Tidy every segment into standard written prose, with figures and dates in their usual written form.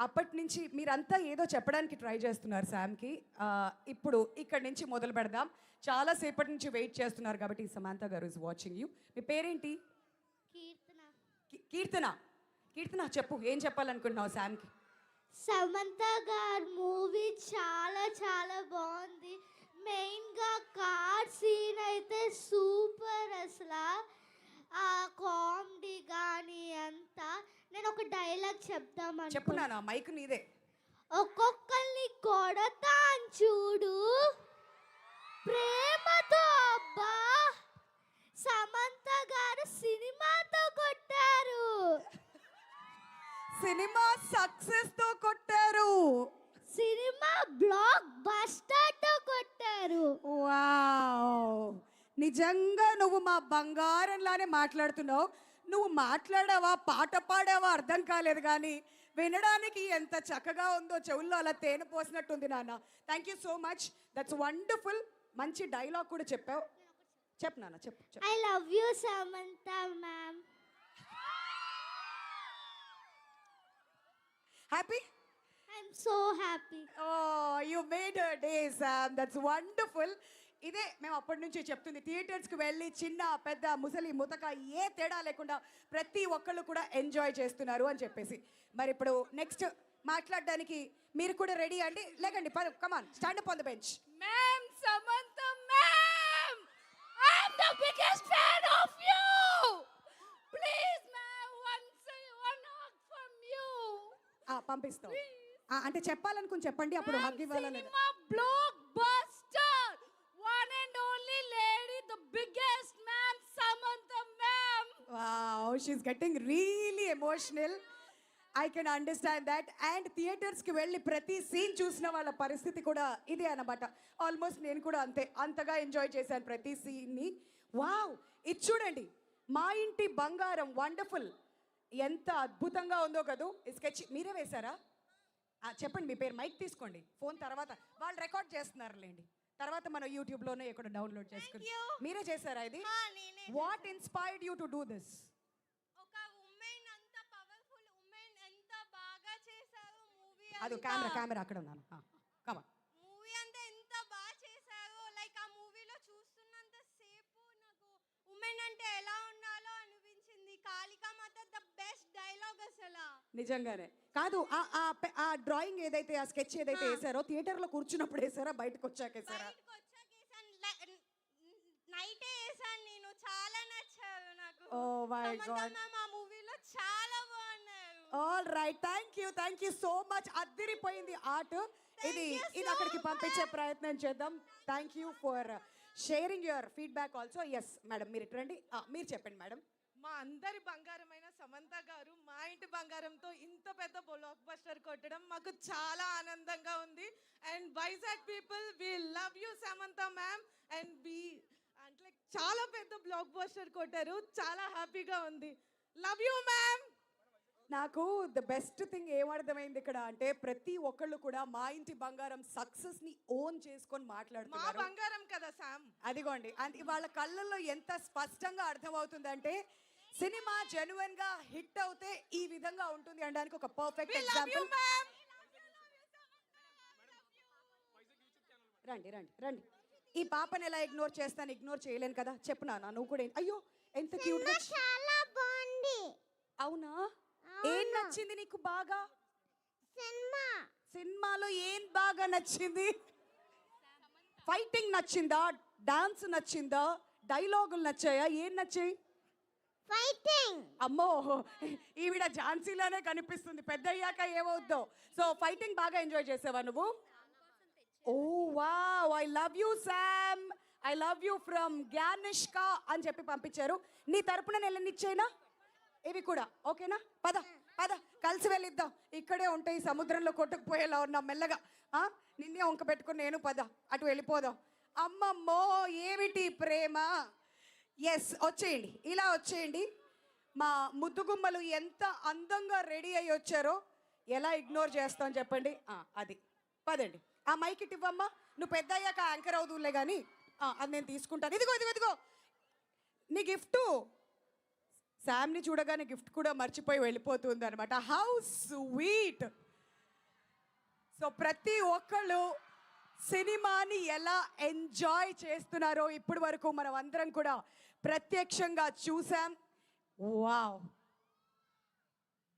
అప్పటి నుంచి మీరంతా ఏదో చెప్పడానికి ట్రై చేస్తున్నారు శామ్కి. ఇప్పుడు ఇక్కడి నుంచి మొదలు పెడదాం. చాలా సేపటి నుంచి వెయిట్ చేస్తున్నారు కాబట్టి సమంత గారు ఇస్ వాచింగ్ యూ. మీ పేరేంటి? కీర్తన. కీర్తన. కీర్తన చెప్పు, ఏం చెప్పాలనుకుంటున్నావు శామ్కి? సమంత గారి మూవీ చాలా చాలా బాగుంది. మెయిన్గా కార్ సీన్ అయితే సూపర్. అసలు ఆ కామెడీ కానీ అంతా. నేను ఒక డైలాగ్ చెప్దామని. చెప్పు నాన్న, మైక్ నీదే. ఒక్కొక్కరిని కొడతాను చూడు ప్రేమతో. అబ్బా, సమంత గారు సినిమాతో కొట్టారు. సినిమా సక్సెస్ తో కొట్టారు. సినిమా బ్లాక్ బస్టర్ తో కొట్టారు. వావ్, నిజంగా నువ్వు మా బంగారంలానే మాట్లాడుతున్నావు. నువ్వు మాట్లాడావా, పాట పాడావా అర్థం కాలేదు, కానీ వినడానికి ఎంత చక్కగా ఉందో, చెవుల్లో అలా తేనె పోసినట్టుంది నాన్న. Thank you so much, that's wonderful. మంచి డైలాగ్ కూడా చెప్పావు. చెప్పు నాన్న, చెప్పు. I love you Samantha ma'am. Happy? I'm so happy. You made her day Sam, that's wonderful. ఇదే మేము అప్పటి నుంచి చెప్తుంది. థియేటర్స్కి వెళ్ళి చిన్న పెద్ద ముసలి ముతక ఏ తేడా లేకుండా ప్రతి ఒక్కళ్ళు కూడా ఎంజాయ్ చేస్తున్నారు అని చెప్పేసి. మరి ఇప్పుడు నెక్స్ట్ మాట్లాడడానికి మీరు కూడా రెడీ అండి? లేకండి, come on, stand up on the bench. Ma'am, Samantha, ma'am! I'm the biggest fan of you! Please, ma'am, one hug from you. పంపిస్తాం. అంటే చెప్పాలనుకుని చెప్పండి, అప్పుడు హగ్ ఇవ్వాలా లేదా? Cinema blockbuster! One and only lady, the biggest, ma'am, Samantha, ma'am! Wow, she's getting really emotional. I can understand that. And థియేటర్స్కి వెళ్ళి ప్రతి scene చూసిన వాళ్ళ పరిస్థితి కూడా ఇదే అన్నమాట. ఆల్మోస్ట్ నేను కూడా అంతగా ఎంజాయ్ చేశాను ప్రతి సీన్ని. వావ్, ఇది చూడండి, మా ఇంటి బంగారం, వండర్ఫుల్. ఎంత అద్భుతంగా ఉందో కదూ. ఈ స్కెచ్ మీరే వేశారా? చెప్పండి మీ పేరు. మైక్ తీసుకోండి. ఫోన్ తర్వాత వాళ్ళు రికార్డ్ చేస్తున్నారులేండి, తర్వాత మనం యూట్యూబ్లోనే ఎక్కడ డౌన్లోడ్ చేసుకుని. మీరే చేశారా ఇది? What inspired you to do this? ఒక ఉమెన్ అంత పవర్ఫుల్ ఉమెన్ ఎంత బాగా చేశారు మూవీ. అది కెమెరా అక్కడ ఉన్నాను. కమా, మూవీ అంతా ఎంత బాగా చేశారు. లైక్ ఆ మూవీలో చూస్తున్నంత సేపు నాకు ఉమెన్ అంటే ఎలా ఉండాలో అనిపించింది. కాళికామాత ద బెస్ట్ డైలాగ్ అసలు. నిజంగానే కాదు. ఆ డ్రాయింగ్ ఏదైతే, ఆ స్కెచ్ ఏదైతే వేసారో థియేటర్లో కూర్చున్నప్పుడు వేసారా, బయటకు వచ్చాక వేసారా? నైటే వేసాను నేను. చాలా నచ్చారు నాకు. ఓ మై గాడ్, ఆ మూవీలో చాలా బాగున్నారు. All right, thank you so much. అద్దిరిపోయింది ఆర్ట్. ఇది అక్కడికి పంపించే ప్రయత్నం చేద్దాం. Thank you for sharing your feedback also. Yes madam, మీరు ఇటు రండి. మీరు చెప్పండి మేడం. మా అందరి బంగారమైన సమంత గారు మా ఇంటి బంగారంతో ఇంత పెద్ద బ్లాక్ బస్టర్ కొట్టడం మాకు చాలా ఆనందంగా ఉంది. And Vizag people, we love you Samantha ma'am. And అంటే చాలా పెద్ద బ్లాక్ బస్టర్ కొట్టారు, చాలా హ్యాపీగా ఉంది. Love you ma'am. నాకు ద బెస్ట్ థింగ్ ఏమర్థమైంది ఇక్కడ అంటే, ప్రతి ఒక్కళ్ళు కూడా మా ఇంటి బంగారం సక్సెస్ ని ఓన్ చేసుకొని మా మాట్లాడుతున్నారు. బంగారం కదా సామ్. అదిగోండి, వాళ్ళ కళ్ళల్లో ఎంత స్పష్టంగా అర్థమవుతుందంటే సినిమా జెన్యున్ గా హిట్ అవుతే ఈ విధంగా ఉంటుంది అనడానికి ఒక పర్ఫెక్ట్ ఎగ్జాంపుల్. రండి. ఈ పాపని ఎలా ఇగ్నోర్ చేస్తాను? ఇగ్నోర్ చేయలేను కదా. చెప్పు నాన్న, నువ్వు కూడా. అయ్యో, ఎంత క్యూట్ గా. చాలా బాగుంది. అవునా? ఏం నచ్చింది నీకు బాగా? సినిమాలో ఏం బాగా నచ్చింది? ఫైటింగ్ నచ్చిందా? డాన్స్ నచ్చిందా? డైలాగులు నచ్చాయా? ఏం నచ్చాయి? ఫైటింగ్. అమ్మో, ఈవిడ ఝాన్సీలోనే కనిపిస్తుంది, పెద్ద అయ్యాక ఏమవుద్దో. సో ఫైటింగ్ బాగా ఎంజాయ్ చేసావా నువ్వు? Oh wow, I love you Sam, I love you from Gyanishka అని చెప్పి పంపించారు. నీ తరపున నెలనిచ్చేనా ఇవి కూడా? ఓకేనా? పద కలిసి వెళ్ళిద్దాం. ఇక్కడే ఉంటాయి, సముద్రంలో కొట్టుకుపోయేలా ఉన్నాం మెల్లగా. నిన్నే వంక పెట్టుకుని నేను అటు వెళ్ళిపోదాం. అమ్మమ్మో, ఏమిటి ప్రేమ. ఎస్, వచ్చేయండి, ఇలా వచ్చేయండి. మా ముద్దుగుమ్మలు ఎంత అందంగా రెడీ అయ్యి వచ్చారో. ఎలా ఇగ్నోర్ చేస్తాం చెప్పండి? అది పదండి. ఆ మైక్ ఇటు ఇవ్వమ్మా. నువ్వు పెద్ద అయ్యాక యాంకర్ అవుతులే కానీ అది నేను తీసుకుంటాను. ఇదిగో నీ గిఫ్ట్. శామ్ని చూడగానే గిఫ్ట్ కూడా మర్చిపోయి వెళ్ళిపోతుంది అనమాట. How sweet. సో ప్రతి ఒక్కళ్ళు సినిమాని ఎలా ఎంజాయ్ చేస్తున్నారో ఇప్పటి వరకు మనం అందరం కూడా ప్రత్యక్షంగా చూసాం. Wow,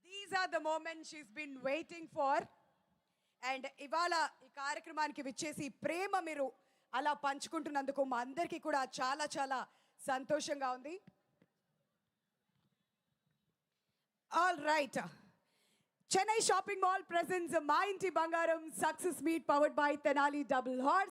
these are the moments she's been waiting for. And ఇవాళ ఈ కార్యక్రమానికి విచ్చేసి ప్రేమ మీరు అలా పంచుకుంటున్నందుకు మా అందరికీ కూడా చాలా చాలా సంతోషంగా ఉంది. All right, Chennai shopping mall presents మా ఇంటి బంగారం success meet powered by Tenali double horse.